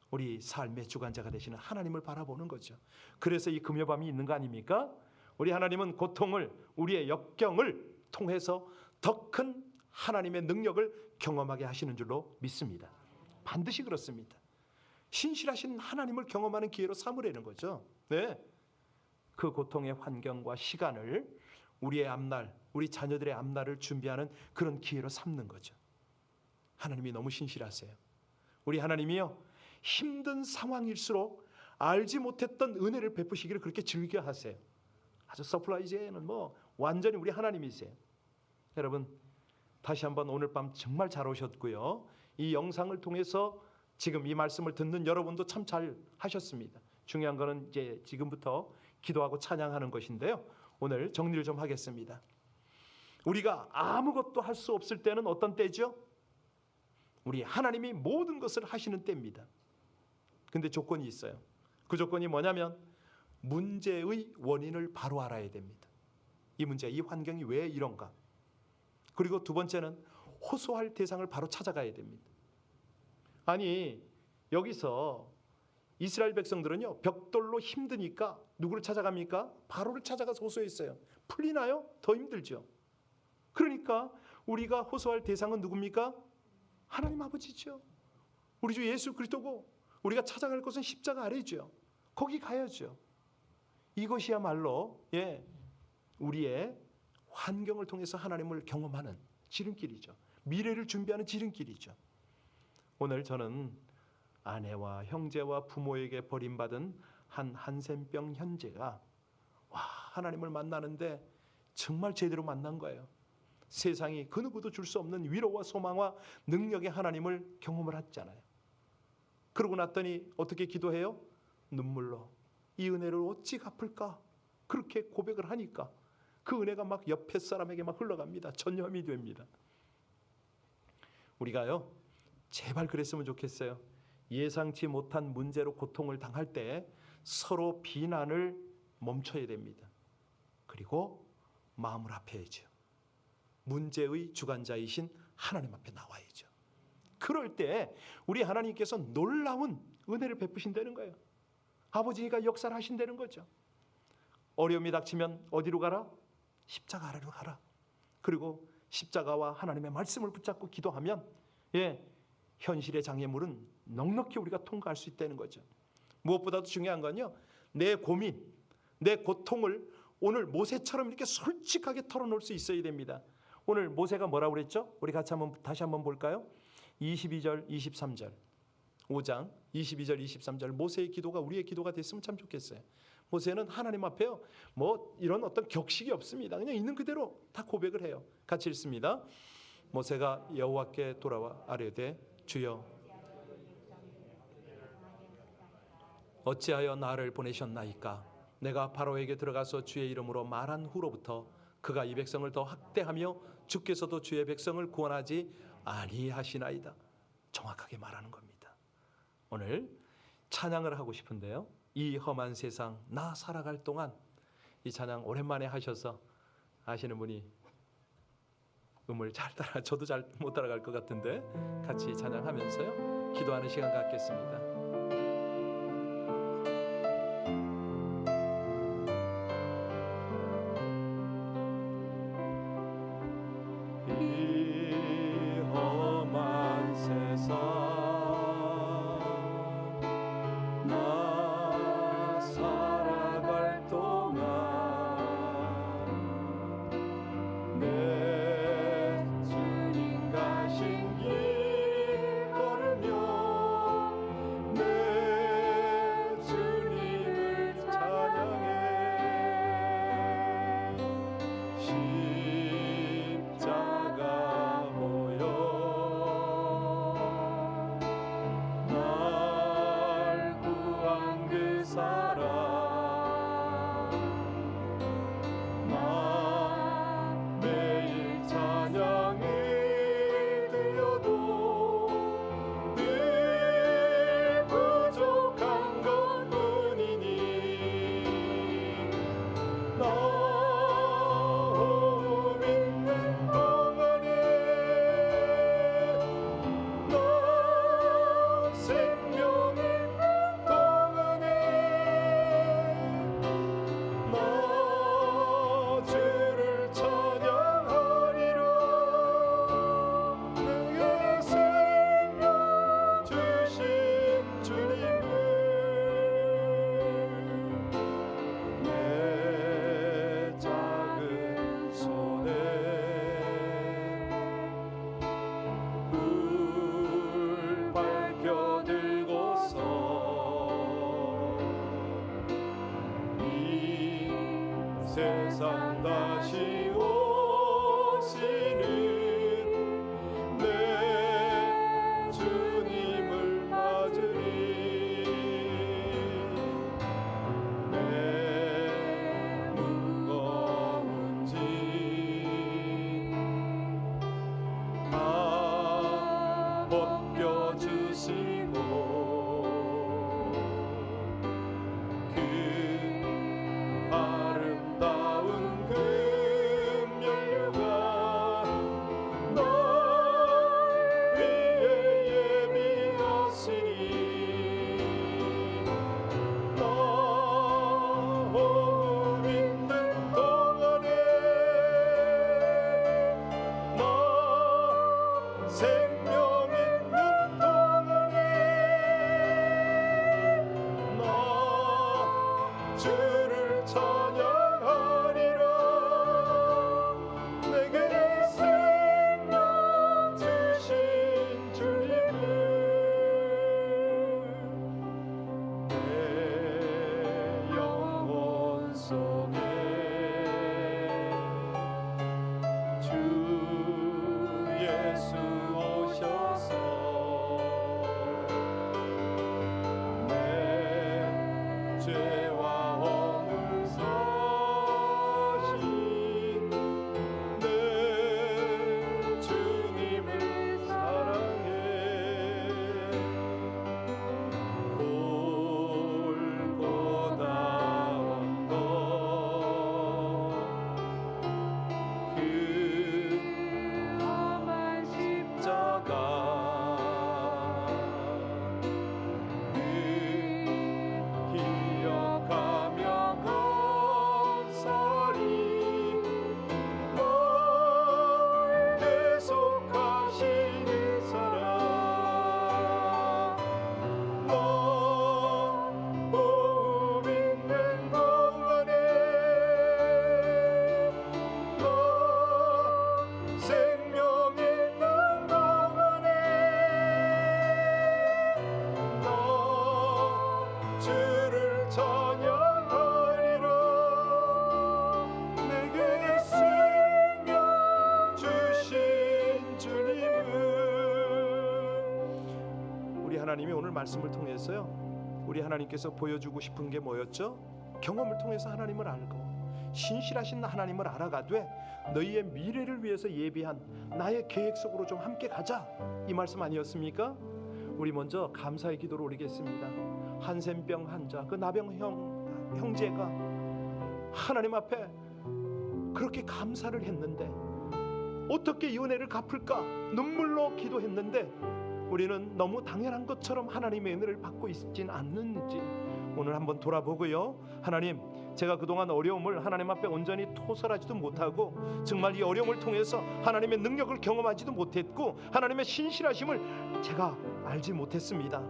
우리 삶의 주관자가 되시는 하나님을 바라보는 거죠. 그래서 이 금요밤이 있는 거 아닙니까? 우리 하나님은 고통을, 우리의 역경을 통해서 더 큰 하나님의 능력을 경험하게 하시는 줄로 믿습니다. 반드시 그렇습니다. 신실하신 하나님을 경험하는 기회로 삼으라는 거죠. 그 고통의 환경과 시간을 우리의 앞날, 우리 자녀들의 앞날을 준비하는 그런 기회로 삼는 거죠. 하나님이 너무 신실하세요. 우리 하나님이요 힘든 상황일수록 알지 못했던 은혜를 베푸시기를 그렇게 즐겨하세요. 아주 서프라이즈에는 뭐 완전히 우리 하나님이세요. 여러분, 다시 한번 오늘 밤 정말 잘 오셨고요. 이 영상을 통해서 지금 이 말씀을 듣는 여러분도 참 잘 하셨습니다. 중요한 거는 이제 지금부터 기도하고 찬양하는 것인데요. 오늘 정리를 좀 하겠습니다. 우리가 아무것도 할 수 없을 때는 어떤 때죠? 우리 하나님이 모든 것을 하시는 때입니다. 근데 조건이 있어요. 그 조건이 뭐냐면 문제의 원인을 바로 알아야 됩니다. 이 문제, 이 환경이 왜 이런가? 그리고 두 번째는 호소할 대상을 바로 찾아가야 됩니다. 아니, 여기서 이스라엘 백성들은요, 벽돌로 힘드니까 누구를 찾아갑니까? 바로를 찾아가서 호소했어요. 풀리나요? 더 힘들죠. 그러니까 우리가 호소할 대상은 누굽니까? 하나님 아버지죠. 우리 주 예수 그리스도고, 우리가 찾아갈 곳은 십자가 아래죠. 거기 가야죠. 이것이야말로 우리의 환경을 통해서 하나님을 경험하는 지름길이죠. 미래를 준비하는 지름길이죠. 오늘 저는 아내와 형제와 부모에게 버림받은 한 한센병 현재가 하나님을 만나는데 정말 제대로 만난 거예요. 세상이 그 누구도 줄 수 없는 위로와 소망과 능력의 하나님을 경험을 했잖아요. 그러고 났더니 어떻게 기도해요? 눈물로 이 은혜를 어찌 갚을까? 그렇게 고백을 하니까 그 은혜가 막 옆에 사람에게 막 흘러갑니다. 전염이 됩니다. 우리가요, 제발 그랬으면 좋겠어요. 예상치 못한 문제로 고통을 당할 때 서로 비난을 멈춰야 됩니다. 그리고 마음을 합해야죠. 문제의 주관자이신 하나님 앞에 나와야죠. 그럴 때 우리 하나님께서 놀라운 은혜를 베푸신다는 거예요. 아버지가 역사를 하신다는 거죠. 어려움이 닥치면 어디로 가라? 십자가 아래로 가라. 그리고 십자가와 하나님의 말씀을 붙잡고 기도하면 현실의 장애물은 넉넉히 우리가 통과할 수 있다는 거죠. 무엇보다도 중요한 건요, 내 고민, 내 고통을 오늘 모세처럼 이렇게 솔직하게 털어놓을 수 있어야 됩니다. 오늘 모세가 뭐라고 그랬죠? 우리 같이 다시 한번 볼까요? 22절, 23절, 5장 22절, 23절 모세의 기도가 우리의 기도가 됐으면 참 좋겠어요. 모세는 하나님 앞에요, 뭐 이런 어떤 격식이 없습니다. 그냥 있는 그대로 다 고백을 해요. 같이 읽습니다. 모세가 여호와께 돌아와 아뢰되 주여 어찌하여 나를 보내셨나이까? 내가 바로에게 들어가서 주의 이름으로 말한 후로부터 그가 이 백성을 더 학대하며 주께서도 주의 백성을 구원하지 아니하시나이다. 정확하게 말하는 겁니다. 오늘 찬양을 하고 싶은데요, 이 험한 세상 나 살아갈 동안, 이 찬양 오랜만에 하셔서 아시는 분이 음을 잘 따라, 저도 잘 못 따라갈 것 같은데 같이 찬양하면서요 기도하는 시간 갖겠습니다. 이 험한 세상 나 살아갈 동안 내 주님 가신 길 걸으며 내 주님을 찬양해 십자가 모여 날 구한 그 사랑 나 매일 찬양을 드려도 늘 부족한 것뿐이니 나 호흡 있는 동안에 나 생명 있는 동안에 나 주를 찬양하리라. 내 생명 주신 주님을 내 작은 손에 불 밝혀 들고서 이 세상 다시 오시는 내 주님을 맞으리. 내 무거운 짐 다 벗고 주를 찬양하리라. 내게 생명 주신 주님을 내 영혼 속에 주 예수 오셔서 내 죄와 허물 사신 내 주님을 사랑해. 골고다 언덕 그 험한 십자가 기억하며 감사리 널 계속하시는 사랑 너 호흡 있는 동안에 너 생명 있는 동안에 너 주를 찬양하리라. 내게 생명 주신 주님은 우리 하나님이 오늘 말씀을 통해서요, 우리 하나님께서 보여주고 싶은 게 뭐였죠? 경험을 통해서 하나님을 알고 신실하신 하나님을 알아가되 너희의 미래를 위해서 예비한 나의 계획 속으로 좀 함께 가자, 이 말씀 아니었습니까? 우리 먼저 감사의 기도를 올리겠습니다. 한센병 환자, 그 나병 형제가 하나님 앞에 그렇게 감사를 했는데 어떻게 이 은혜를 갚을까 눈물로 기도했는데 우리는 너무 당연한 것처럼 하나님의 은혜를 받고 있진 않는지 오늘 한번 돌아보고요. 하나님, 제가 그동안 어려움을 하나님 앞에 온전히 토설하지도 못하고 정말 이 어려움을 통해서 하나님의 능력을 경험하지도 못했고 하나님의 신실하심을 제가 알지 못했습니다.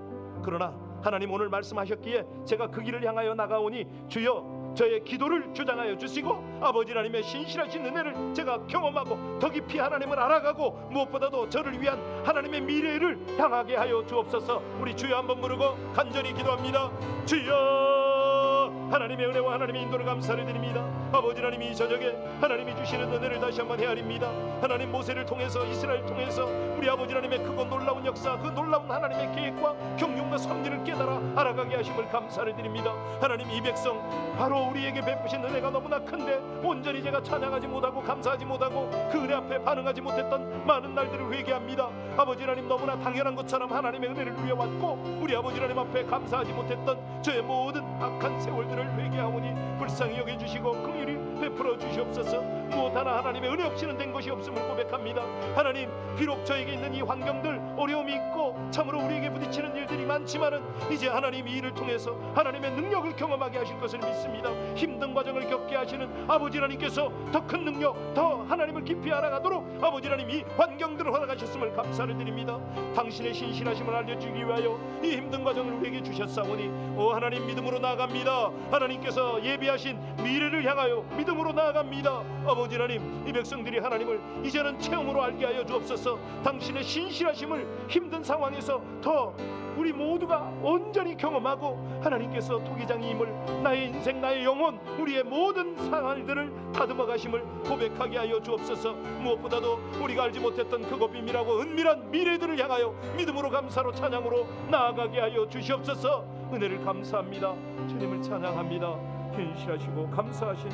그러나 하나님 오늘 말씀하셨기에 제가 그 길을 향하여 나가오니 주여 저의 기도를 주장하여 주시고 아버지 하나님의 신실하신 은혜를 제가 경험하고 더 깊이 하나님을 알아가고 무엇보다도 저를 위한 하나님의 미래를 향하게 하여 주옵소서. 우리 주여 한번 부르고 간절히 기도합니다. 주여, 하나님의 은혜와 하나님의 인도를 감사를 드립니다. 아버지 하나님이 이 저녁에 하나님이 주시는 은혜를 다시 한번 헤아립니다. 하나님 모세를 통해서 이스라엘 통해서 우리 아버지 하나님의 크고 놀라운 역사, 그 놀라운 하나님의 계획과 경륜과 섭리를 깨달아 알아가게 하심을 감사를 드립니다. 하나님, 이 백성 바로 우리에게 베푸신 은혜가 너무나 큰데 온전히 제가 찬양하지 못하고 감사하지 못하고 그 은혜 앞에 반응하지 못했던 많은 날들을 회개합니다. 아버지 하나님, 너무나 당연한 것처럼 하나님의 은혜를 누려왔고 우리 아버지 하나님 앞에 감사하지 못했던 저의 모든 악한 세월들을 회개하오니 불쌍히 여겨주시고 긍휼히 베풀어 주시옵소서. 무엇 하나 하나님의 은혜 없이는 된 것이 없음을 고백합니다. 하나님, 비록 저에게 있는 이 환경들 어려움이 있고 참으로 우리에게 부딪히는 일들이 많지만은 이제 하나님 이 일을 통해서 하나님의 능력을 경험하게 하실 것을 믿습니다. 힘든 과정을 겪게 하시는 아버지 하나님께서 더 큰 능력, 더 하나님을 깊이 알아가도록 아버지 하나님 이 환경들을 허락하셨음을 감사를 드립니다. 당신의 신실하심을 알려주기 위하여 이 힘든 과정을 우리에게 주셨사오니 오 하나님, 믿음으로 나아갑니다. 하나님께서 예비하신 미래를 향하여 믿음으로 나아갑니다. 아버지 하나님, 이 백성들이 하나님을 이제는 체험으로 알게 하여 주옵소서. 당신의 신실하심을 힘든 상황에서 더 우리 모두가 온전히 경험하고 하나님께서 토기장이임을 나의 인생, 나의 영혼, 우리의 모든 상황들을 다듬어 가심을 고백하게 하여 주옵소서. 무엇보다도 우리가 알지 못했던 크고 비밀하고 은밀한 미래들을 향하여 믿음으로 감사로 찬양으로 나아가게 하여 주시옵소서. 은혜를 감사합니다. 주님을 찬양합니다. 신실하시고 감사하신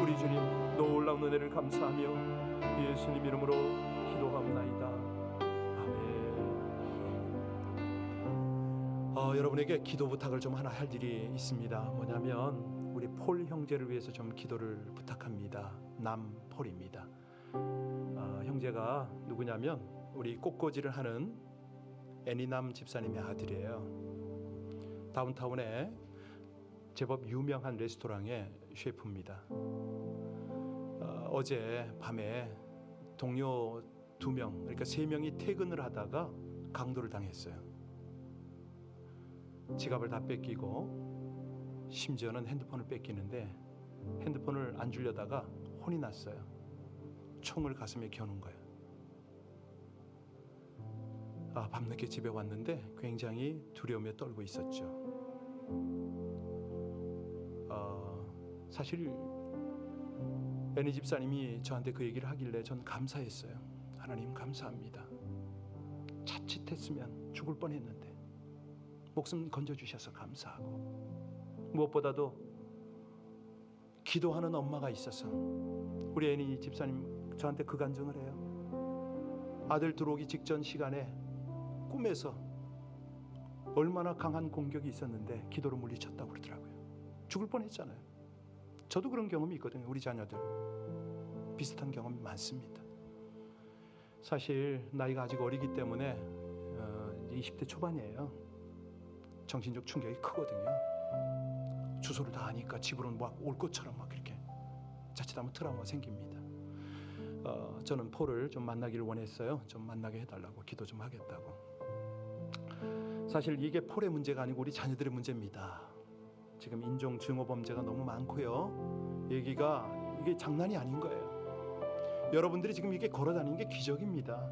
우리 주님, 놀라운 은혜를 감사하며 예수님 이름으로 기도하옵나이다. 여러분에게 기도 부탁을 좀 하나 할 일이 있습니다. 뭐냐면 우리 폴 형제를 위해서 좀 기도를 부탁합니다. 남폴입니다. 형제가 누구냐면 우리 꽃꽂이를 하는 애니남 집사님의 아들이에요. 다운타운에 제법 유명한 레스토랑의 셰프입니다. 어제 밤에 동료 2명, 그러니까 3명이 퇴근을 하다가 강도를 당했어요. 지갑을 다 뺏기고 심지어는 핸드폰을 뺏기는데 핸드폰을 안 주려다가 혼이 났어요. 총을 가슴에 겨눈 거예요. 밤늦게 집에 왔는데 굉장히 두려움에 떨고 있었죠. 사실 애니 집사님이 저한테 그 얘기를 하길래 전 감사했어요. 하나님 감사합니다. 자칫했으면 죽을 뻔했는데 목숨 건져주셔서 감사하고, 무엇보다도 기도하는 엄마가 있어서 우리 애니 집사님 저한테 그 간증을 해요. 아들 들어오기 직전 시간에 꿈에서 얼마나 강한 공격이 있었는데 기도로 물리쳤다고 그러더라고요. 죽을 뻔했잖아요. 저도 그런 경험이 있거든요. 우리 자녀들 비슷한 경험이 많습니다. 사실 나이가 아직 어리기 때문에 20대 초반이에요. 정신적 충격이 크거든요. 주소를 다 아니까 집으로 막 올 것처럼 막 이렇게 자칫하면 트라우마 생깁니다. 저는 폴을 좀 만나기를 원했어요. 좀 만나게 해달라고, 기도 좀 하겠다고. 사실 이게 폴의 문제가 아니고 우리 자녀들의 문제입니다. 지금 인종 증오 범죄가 너무 많고요. 이게 장난이 아닌 거예요. 여러분들이 지금 이게 걸어다니는 게 기적입니다.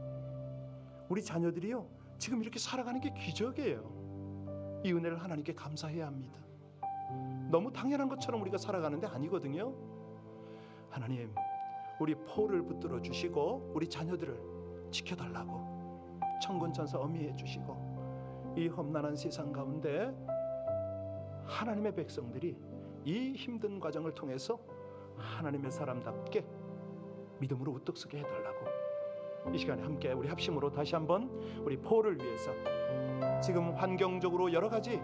우리 자녀들이요 지금 이렇게 살아가는 게 기적이에요. 이 은혜를 하나님께 감사해야 합니다. 너무 당연한 것처럼 우리가 살아가는데 아니거든요. 하나님, 우리 폴을 붙들어 주시고 우리 자녀들을 지켜달라고 천군천사 어미해 주시고, 이 험난한 세상 가운데 하나님의 백성들이 이 힘든 과정을 통해서 하나님의 사람답게 믿음으로 우뚝 서게 해달라고 이 시간에 함께 우리 합심으로 다시 한번 우리 폴을 위해서, 지금 환경적으로 여러 가지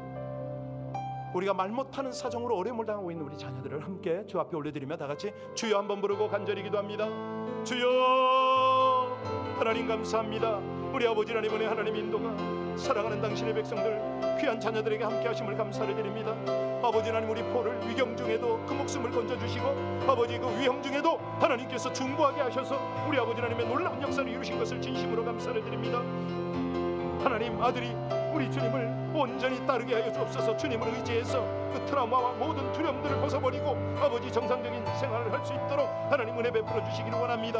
우리가 말 못하는 사정으로 어려움을 당하고 있는 우리 자녀들을 함께 주 앞에 올려드리며 다 같이 주여 한번 부르고 간절히 기도합니다. 주여, 하나님 감사합니다. 우리 아버지 하나님, 은혜 하나님 인도가 사랑하는 당신의 백성들, 귀한 자녀들에게 함께 하심을 감사를 드립니다. 아버지 하나님, 우리 폴을 위경 중에도 그 목숨을 건져주시고, 아버지 그 위험 중에도 하나님께서 중보하게 하셔서 우리 아버지 하나님의 놀라운 역사를 이루신 것을 진심으로 감사를 드립니다. 하나님, 아들이 우리 주님을 온전히 따르게 하여 주옵소서. 주님을 의지해서 그 트라우마와 모든 두려움들을 벗어버리고 아버지 정상적인 생활을 할 수 있도록 하나님 은혜 베풀어 주시기를 원합니다.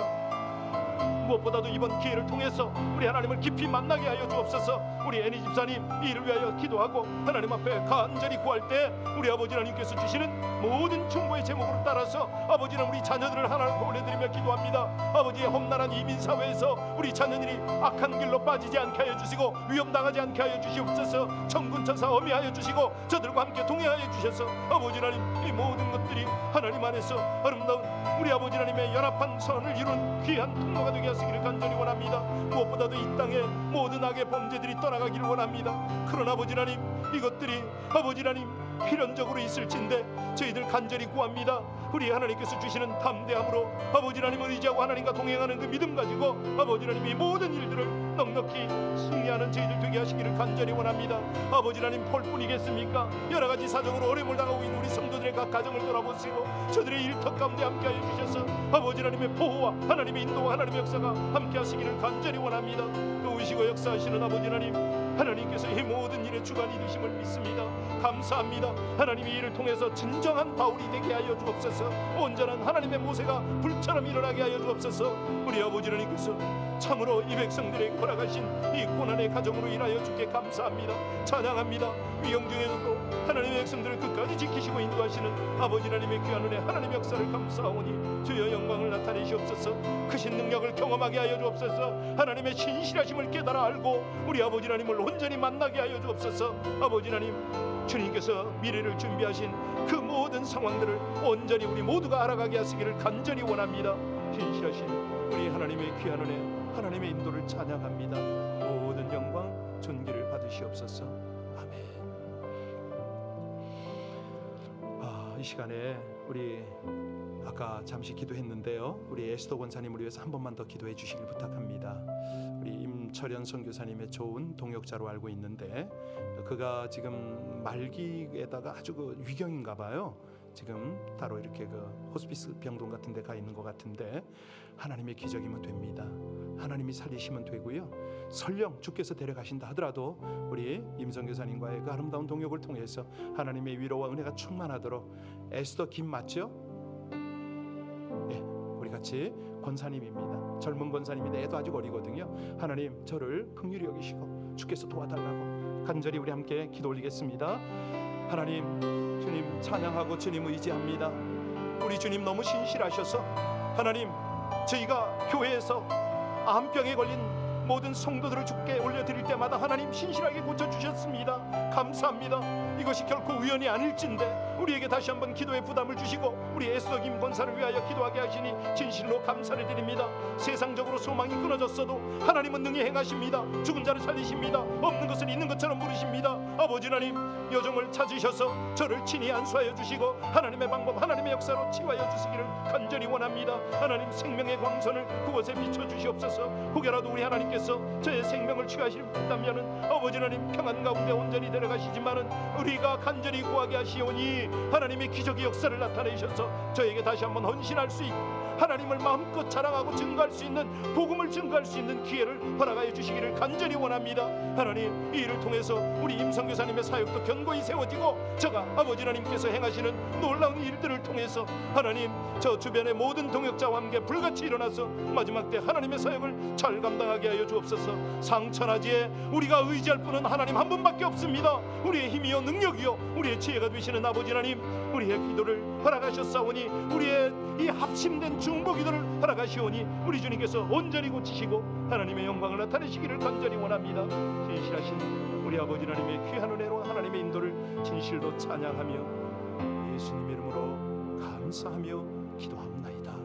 무엇보다도 이번 기회를 통해서 우리 하나님을 깊이 만나게 하여 주옵소서. 우리 애니 집사님 이를 위하여 기도하고 하나님 앞에 간절히 구할 때 우리 아버지 하나님께서 주시는 모든 충고의 제목으로 따라서 아버지는 우리 자녀들을 하나님 앞에 올려드리며 기도합니다. 아버지의 험난한 이민사회에서 우리 자녀들이 악한 길로 빠지지 않게 하여 주시고 위험당하지 않게 하여 주시옵소서. 천군천사 어미하여 주시고 저들과 함께 동행하여 주셔서 아버지 하나님, 이 모든 것들이 하나님 안에서 아름다운 우리 아버지 하나님의 연합한 선을 이룬 귀한 통로가 되게 하시기를 간절히 원합니다. 무엇보다도 이 땅에 모든 악의 범죄들이 떠나가기를 원합니다. 그러나 아버지 하나님, 이것들이 아버지 하나님 필연적으로 있을진데 저희들 간절히 구합니다. 우리 하나님께서 주시는 담대함으로 아버지 하나님을 의지하고 하나님과 동행하는 그 믿음 가지고 아버지 하나님이 모든 일들을 넉넉히 승리하는 저희들 되게 하시기를 간절히 원합니다. 아버지 하나님, 폴뿐이겠습니까? 여러 가지 사정으로 어려움을 당하고 있는 우리 성도들의 각 가정을 돌아보시고 저들의 일터 가운데 함께하여 주셔서 아버지 하나님의 보호와 하나님의 인도와 하나님의 역사가 함께하시기를 간절히 원합니다. 도우시고 역사하시는 아버지 하나님, 하나님께서 이 모든 일의 주관이 되심을 믿습니다. 감사합니다. 하나님이 이를 통해서 진정한 바울이 되게 하여 주옵소서. 온전한 하나님의 모세가 불처럼 일어나게 하여 주옵소서. 우리 아버지 하나님께서 참으로 이 백성들의 걸어가신 이 고난의 가정으로 인하여 주께 감사합니다. 찬양합니다. 위험 중에서도 하나님의 백성들을 끝까지 지키시고 인도하시는 아버지 하나님의 귀한 은혜, 하나님의 역사를 감사하오니 주여 영광을 나타내시옵소서. 크신 능력을 경험하게 하여 주옵소서. 하나님의 신실하심을 깨달아 알고 우리 아버지 하나님을 온전히 만나게 하여 주옵소서. 아버지 하나님, 주님께서 미래를 준비하신 그 모든 상황들을 온전히 우리 모두가 알아가게 하시기를 간절히 원합니다. 신실하신 우리 하나님의 귀한 은혜, 하나님의 인도를 찬양합니다. 모든 영광 존귀를 받으시옵소서. 아멘. 이 시간에 우리 아까 잠시 기도했는데요, 우리 에스더 권사님을 위해서 한 번만 더 기도해 주시길 부탁합니다. 우리 임철현 선교사님의 좋은 동역자로 알고 있는데 그가 지금 말기에다가 아주 그 위경인가 봐요. 지금 따로 이렇게 그 호스피스 병동 같은 데 가 있는 것 같은데, 하나님의 기적이면 됩니다. 하나님이 살리시면 되고요. 설령 주께서 데려가신다 하더라도 우리 임성 교사님과의 그 아름다운 동역을 통해서 하나님의 위로와 은혜가 충만하도록. 에스더 김 맞죠? 예, 우리 같이 권사님입니다. 젊은 권사님인데 애도 아직 어리거든요. 하나님 저를 긍휼히 여기시고 주께서 도와달라고 간절히 우리 함께 기도 올리겠습니다. 하나님, 주님 찬양하고 주님 의지합니다. 우리 주님 너무 신실하셔서 하나님, 저희가 교회에서 암병에 걸린 모든 성도들을 주께 올려드릴 때마다 하나님 신실하게 고쳐주셨습니다. 감사합니다. 이것이 결코 우연이 아닐진데 우리에게 다시 한번 기도의 부담을 주시고 우리 에스더 김 권사를 위하여 기도하게 하시니 진실로 감사를 드립니다. 세상적으로 소망이 끊어졌어도 하나님은 능히 행하십니다. 죽은 자를 살리십니다. 없는 것을 있는 것처럼 부르십니다. 아버지 하나님, 여정을 찾으셔서 저를 친히 안수하여 주시고 하나님의 방법, 하나님의 역사로 치유하여 주시기를 간절히 원합니다. 하나님, 생명의 광선을 그곳에 비춰주시옵소서. 혹여라도 우리 하나님께서 저의 생명을 취하신다면 아버지 하나님, 평안 가운데 온전히 데려가시지만은 우리가 간절히 구하게 하시오니 하나님의 기적의 역사를 나타내셔서 저에게 다시 한번 헌신할 수 있고 하나님을 마음껏 자랑하고 증거할 수 있는, 복음을 증거할 수 있는 기회를 허락하여 주시기를 간절히 원합니다. 하나님, 이 일을 통해서 우리 임성 교사님의 사역도 견고히 세워지고 저가 아버지 하나님께서 행하시는 놀라운 일들을 통해서 하나님, 저 주변의 모든 동역자와 함께 불같이 일어나서 마지막 때 하나님의 사역을 잘 감당하게 하여 주옵소서. 상천하지에 우리가 의지할 분은 하나님 한 분밖에 없습니다. 우리의 힘이요 능력이요 우리의 지혜가 되시는 아버지 하나님, 우리의 기도를 허락하셨사오니 우리의 이 합심된 중보기도를 허락하시오니 우리 주님께서 온전히 고치시고 하나님의 영광을 나타내시기를 간절히 원합니다. 진실하신 우리 아버지 하나님의 귀한 은혜로 하나님의 인도를 진실로 찬양하며 예수님의 이름으로 감사하며 기도하옵나이다.